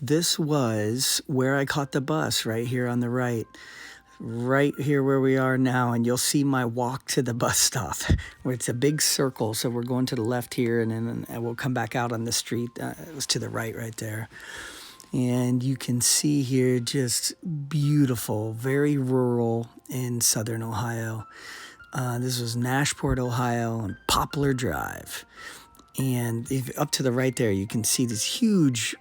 This was where I caught the bus, right here on the right here where we are now, and you'll see my walk to the bus stop where it's a big circle. So we're going to the left here, and then we'll come back out on the street. It was to the right there. And you can see here just beautiful, very rural in southern Ohio. This was Nashport, Ohio, and Poplar Drive. And up to the right there, you can see these huge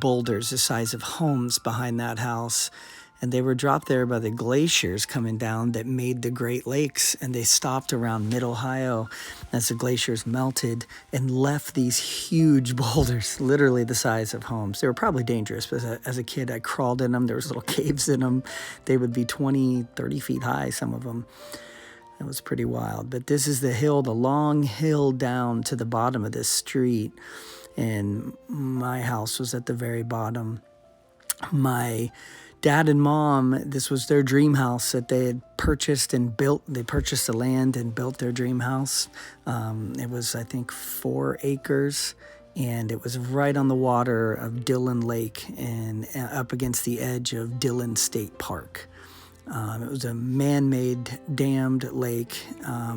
boulders the size of homes behind that house. And they were dropped there by the glaciers coming down that made the Great Lakes. And they stopped around mid-Ohio as the glaciers melted and left these huge boulders, literally the size of homes. They were probably dangerous, but as a kid, I crawled in them. There was little caves in them. They would be 20, 30 feet high, some of them. It was pretty wild. But this is the hill, the long hill down to the bottom of this street. And my house was at the very bottom. My dad and mom, this was their dream house that they had purchased and built. They purchased the land and built their dream house. It was, I think, 4 acres. And it was right on the water of Dillon Lake and up against the edge of Dillon State Park. It was a man-made dammed lake,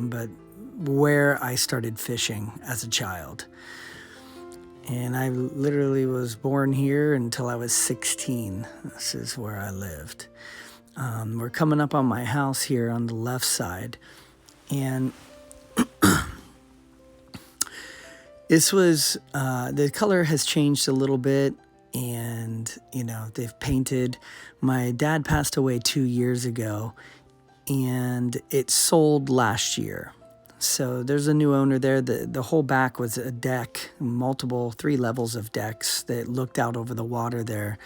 but where I started fishing as a child. And I literally was born here until I was 16. This is where I lived. We're coming up on my house here on the left side. And this was, the color has changed a little bit. And, they've painted. My dad passed away 2 years ago, and it sold last year. So there's a new owner there. The whole back was a deck, 3 levels of decks that looked out over the water there.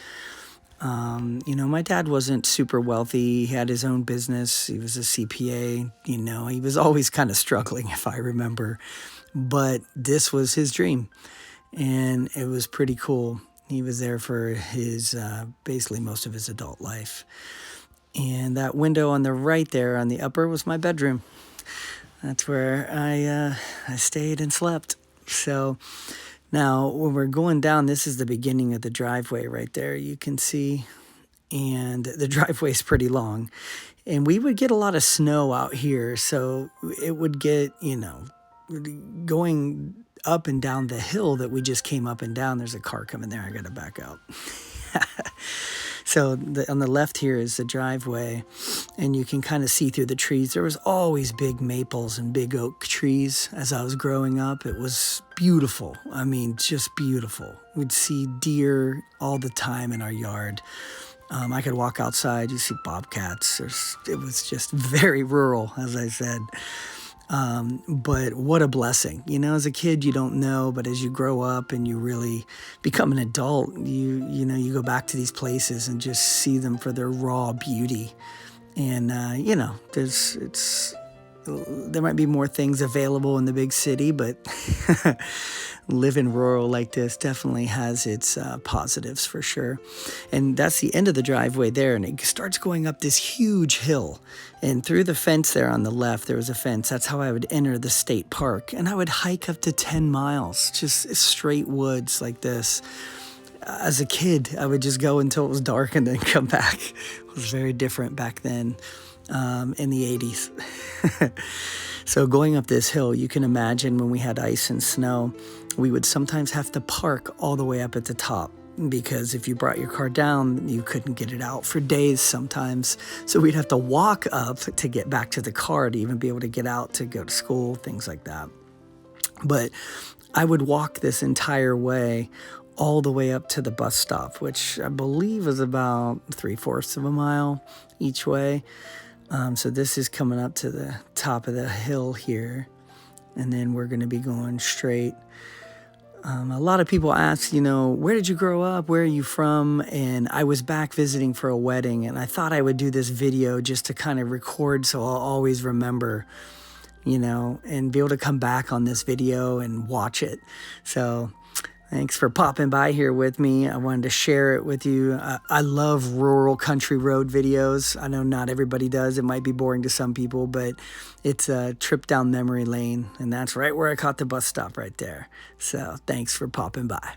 My dad wasn't super wealthy. He had his own business. He was a CPA. He was always kind of struggling, if I remember. But this was his dream, and it was pretty cool. He was there for his, basically most of his adult life. And that window on the right there on the upper was my bedroom. That's where I stayed and slept. So now when we're going down, this is the beginning of the driveway right there, you can see. And the driveway is pretty long. And we would get a lot of snow out here. So it would get, going up and down the hill that we just came up and down. There's a car coming there. I got to back out. So on the left here is the driveway, and you can kind of see through the trees. There was always big maples and big oak trees as I was growing up. It was beautiful. I mean, just beautiful. We'd see deer all the time in our yard. I could walk outside. You see bobcats. It was just very rural, as I said. But what a blessing. As a kid, you don't know, but as you grow up and you really become an adult, you go back to these places and just see them for their raw beauty. And, there might be more things available in the big city, but living rural like this definitely has its positives for sure. And that's the end of the driveway there, and it starts going up this huge hill. And through the fence there on the left, there was a fence. That's how I would enter the state park. And I would hike up to 10 miles, just straight woods like this. As a kid, I would just go until it was dark and then come back. It was very different back then. In the 80s. So going up this hill, you can imagine when we had ice and snow, we would sometimes have to park all the way up at the top, because if you brought your car down, you couldn't get it out for days sometimes. So we'd have to walk up to get back to the car to even be able to get out to go to school, things like that. But I would walk this entire way all the way up to the bus stop, which I believe was about 3/4 of a mile each way. So this is coming up to the top of the hill here, and then we're going to be going straight. A lot of people ask, where did you grow up? Where are you from? And I was back visiting for a wedding, and I thought I would do this video just to kind of record so I'll always remember, and be able to come back on this video and watch it. So thanks for popping by here with me. I wanted to share it with you. I love rural country road videos. I know not everybody does. It might be boring to some people, but it's a trip down memory lane, and that's right where I caught the bus stop right there. So thanks for popping by.